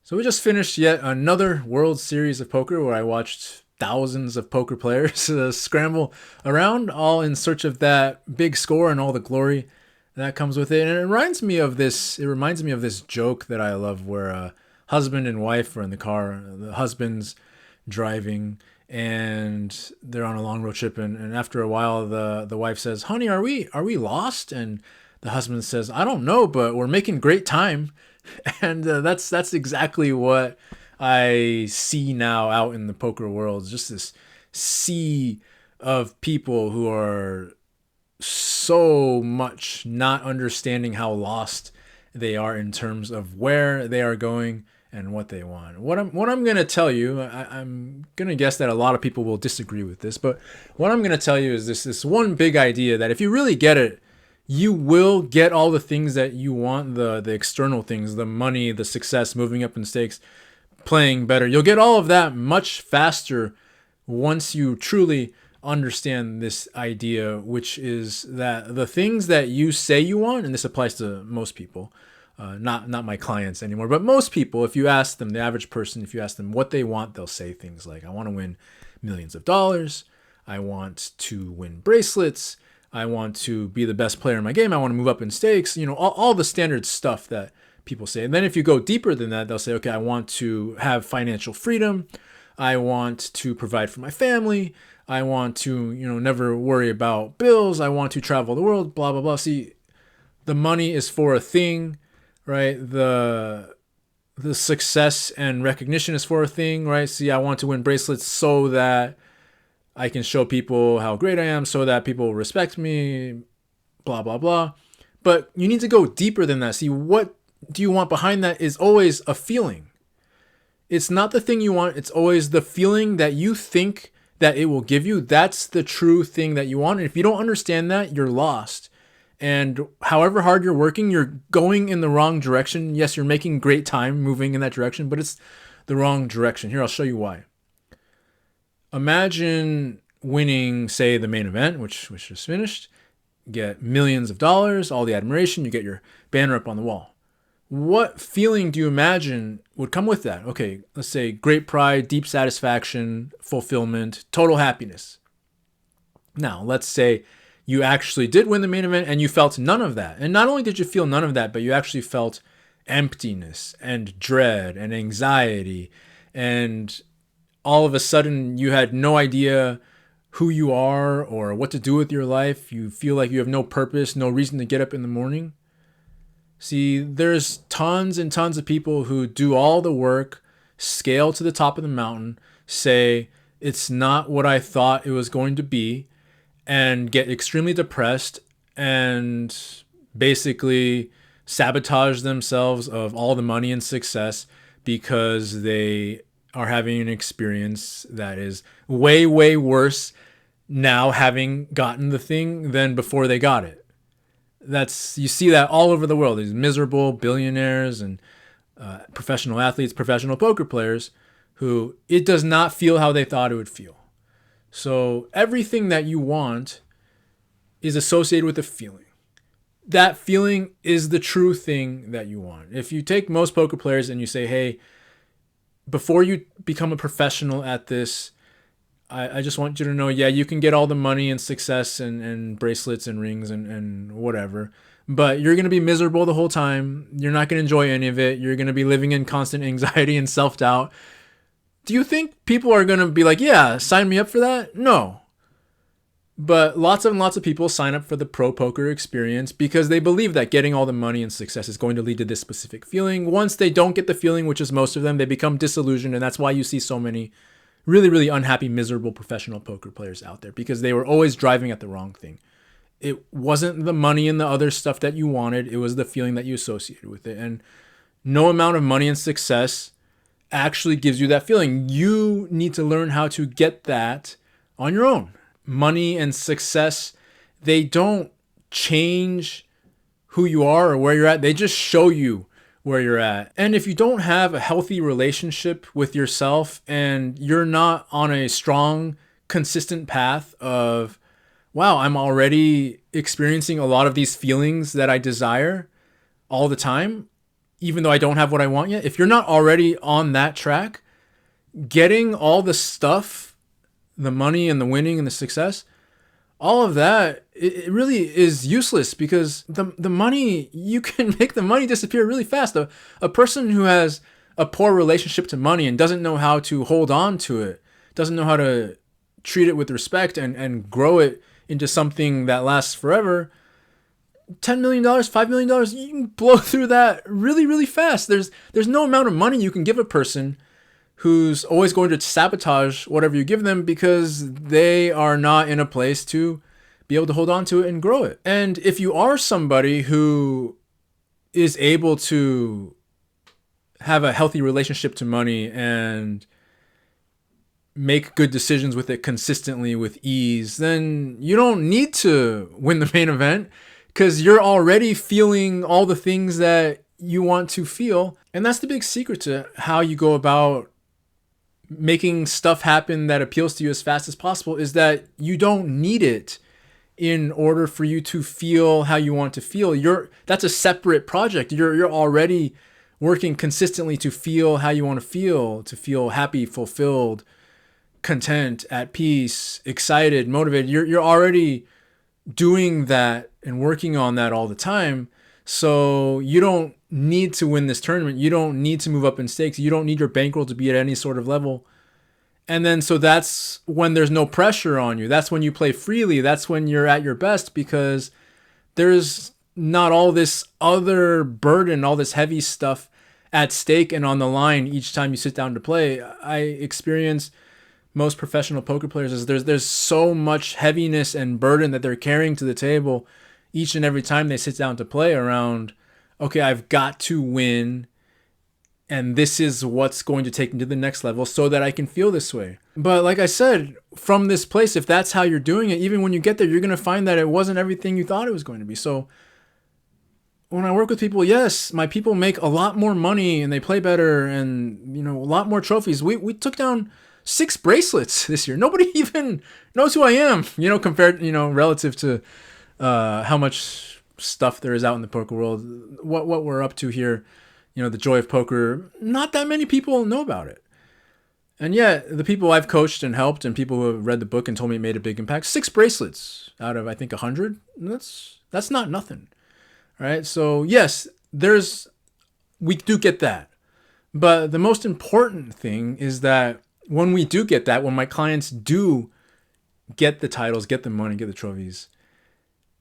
So we just finished yet another World Series of Poker where I watched thousands of poker players scramble around, all in search of that big score and all the glory that comes with it. And it reminds me of this. It reminds me of this joke that I love, where husband and wife are in the car. The husband's driving, and they're on a long road trip. And after a while, the wife says, "Honey, are we lost?" And the husband says, "I don't know, but we're making great time." And that's exactly what I see now out in the poker world. Just this sea of people who are so much not understanding how lost they are in terms of where they are going and what they want. What I'm gonna tell you, I'm gonna guess that a lot of people will disagree with this, but what I'm gonna tell you is this one big idea that if you really get it, you will get all the things that you want, the external things, the money, the success, moving up in stakes, playing better. You'll get all of that much faster once you truly understand this idea, which is that the things that you say you want, and this applies to most people, not my clients anymore, but most people, if you ask them, the average person, if you ask them what they want, they'll say things like, "I want to win millions of dollars. I want to win bracelets. I want to be the best player in my game. I want to move up in stakes." All the standard stuff that people say. And then if you go deeper than that, they'll say, "Okay, I want to have financial freedom. I want to provide for my family. I want to, never worry about bills. I want to travel the world, blah, blah, blah." See, the money is for a thing, right? The success and recognition is for a thing, right? See, I want to win bracelets so that I can show people how great I am, so that people will respect me, blah, blah, blah. But you need to go deeper than that. See, what do you want behind that is always a feeling. It's not the thing you want. It's always the feeling that you think that it will give you. That's the true thing that you want. And if you don't understand that, you're lost. And however hard you're working, you're going in the wrong direction. Yes, you're making great time moving in that direction, but it's the wrong direction. Here, I'll show you why. Imagine winning, say, the main event, which just finished, get millions of dollars, all the admiration, you get your banner up on the wall. What feeling do you imagine would come with that? Okay, let's say great pride, deep satisfaction, fulfillment, total happiness. Now, let's say you actually did win the main event and you felt none of that. And not only did you feel none of that, but you actually felt emptiness and dread and anxiety, and all of a sudden you had no idea who you are or what to do with your life. You feel like you have no purpose, no reason to get up in the morning. See, there's tons and tons of people who do all the work, scale to the top of the mountain, say, "It's not what I thought it was going to be," and get extremely depressed and basically sabotage themselves of all the money and success because they are having an experience that is way, way worse now, having gotten the thing, than before they got it. You see that all over the world. These miserable billionaires and professional athletes, professional poker players, who it does not feel how they thought it would feel. So everything that you want is associated with a feeling. That feeling is the true thing that you want. If you take most poker players and you say, "Hey, before you become a professional at this, I just want you to know, yeah, you can get all the money and success and bracelets and rings and whatever, but you're going to be miserable the whole time. You're not going to enjoy any of it. You're going to be living in constant anxiety and self-doubt." Do you think people are going to be like, "Yeah, sign me up for that"? No. But lots and lots of people sign up for the pro poker experience because they believe that getting all the money and success is going to lead to this specific feeling. Once they don't get the feeling, which is most of them, they become disillusioned. And that's why you see so many really, really unhappy, miserable professional poker players out there, because they were always driving at the wrong thing. It wasn't the money and the other stuff that you wanted. It was the feeling that you associated with it. And no amount of money and success actually gives you that feeling. You need to learn how to get that on your own. Money and success, they don't change who you are or where you're at. They just show you where you're at. And if you don't have a healthy relationship with yourself and you're not on a strong, consistent path of, "Wow, I'm already experiencing a lot of these feelings that I desire all the time," even though I don't have what I want yet. If you're not already on that track, getting all the stuff, the money and the winning and the success, all of that, it really is useless, because the money, you can make the money disappear really fast. A person who has a poor relationship to money and doesn't know how to hold on to it, doesn't know how to treat it with respect and grow it into something that lasts forever, $10 million, $5 million, you can blow through that really, really fast. There's no amount of money you can give a person who's always going to sabotage whatever you give them, because they are not in a place to be able to hold on to it and grow it. And if you are somebody who is able to have a healthy relationship to money and make good decisions with it consistently with ease, then you don't need to win the main event, because you're already feeling all the things that you want to feel. And that's the big secret to how you go about making stuff happen that appeals to you as fast as possible, is that you don't need it in order for you to feel how you want to feel. That's a separate project. You're already working consistently to feel how you want to feel happy, fulfilled, content, at peace, excited, motivated. You're already doing that and working on that all the time. So you don't need to win this tournament. You don't need to move up in stakes. You don't need your bankroll to be at any sort of level. And then so that's when there's no pressure on you. That's when you play freely. That's when you're at your best, because there's not all this other burden, all this heavy stuff at stake and on the line each time you sit down to play. I experience most professional poker players is there's so much heaviness and burden that they're carrying to the table each and every time they sit down to play around, okay, I've got to win, and this is what's going to take me to the next level so that I can feel this way. But like I said, from this place, if that's how you're doing it, even when you get there, you're going to find that it wasn't everything you thought it was going to be. So when I work with people, yes, my people make a lot more money and they play better and, a lot more trophies. We took down 6 bracelets this year. Nobody even knows who I am, compared, relative to how much stuff there is out in the poker world. What we're up to here, the joy of poker, not that many people know about it. And yet the people I've coached and helped and people who have read the book and told me it made a big impact, 6 bracelets out of, I think, 100. That's not nothing. Right? So yes, we do get that. But the most important thing is that when we do get that, when my clients do get the titles, get the money, get the trophies,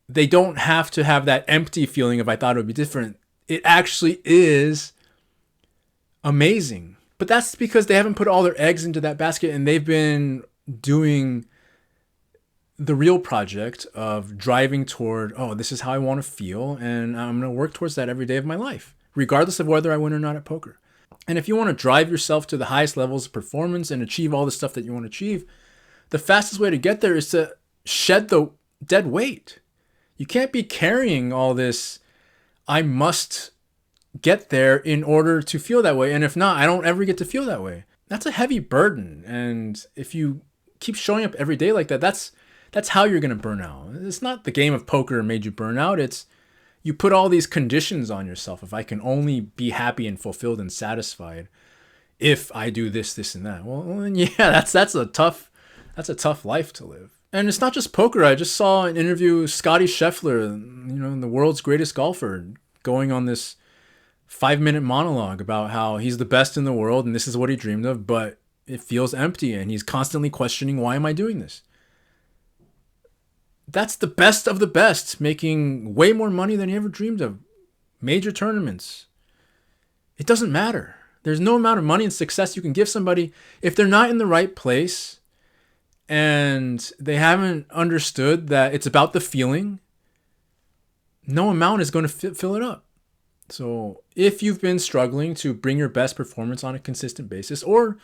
they don't have to have that empty feeling of I thought it would be different. It actually is amazing. But that's because they haven't put all their eggs into that basket and they've been doing the real project of driving toward, this is how I want to feel, and I'm going to work towards that every day of my life, regardless of whether I win or not at poker. And if you want to drive yourself to the highest levels of performance and achieve all the stuff that you want to achieve, the fastest way to get there is to shed the dead weight. You can't be carrying all this, I must get there in order to feel that way. And if not, I don't ever get to feel that way. That's a heavy burden. And if you keep showing up every day like that, that's how you're going to burn out. It's not the game of poker made you burn out. It's you put all these conditions on yourself. If I can only be happy and fulfilled and satisfied if I do this, this, and that. Well, then yeah, that's a tough life to live. And it's not just poker. I just saw an interview with Scotty Scheffler, the world's greatest golfer, going on this 5-minute monologue about how he's the best in the world and this is what he dreamed of, but it feels empty and he's constantly questioning, why am I doing this? That's the best of the best, making way more money than he ever dreamed of. Major tournaments. It doesn't matter. There's no amount of money and success you can give somebody if they're not in the right place and they haven't understood that it's about the feeling. No amount is going to fill it up. So if you've been struggling to bring your best performance on a consistent basis, or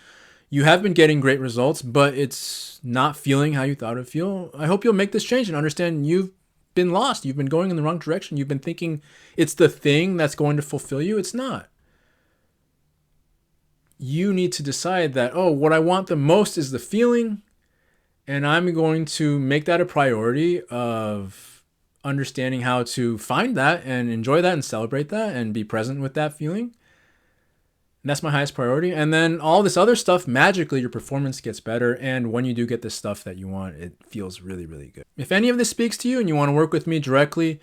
you have been getting great results, but it's not feeling how you thought it would feel, I hope you'll make this change and understand you've been lost. You've been going in the wrong direction. You've been thinking it's the thing that's going to fulfill you. It's not. You need to decide that, what I want the most is the feeling, and I'm going to make that a priority of understanding how to find that and enjoy that and celebrate that and be present with that feeling. And that's my highest priority. And then all this other stuff, magically your performance gets better. And when you do get the stuff that you want, it feels really, really good. If any of this speaks to you and you want to work with me directly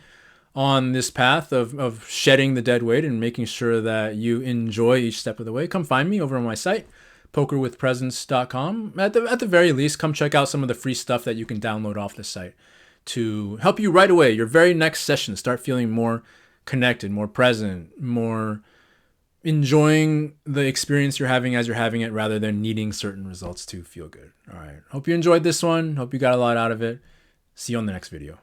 on this path of shedding the dead weight and making sure that you enjoy each step of the way, come find me over on my site, pokerwithpresence.com. At the very least, come check out some of the free stuff that you can download off the site to help you right away, your very next session, start feeling more connected, more present, more enjoying the experience you're having as you're having it rather than needing certain results to feel good. All right. Hope you enjoyed this one. Hope you got a lot out of it. See you on the next video.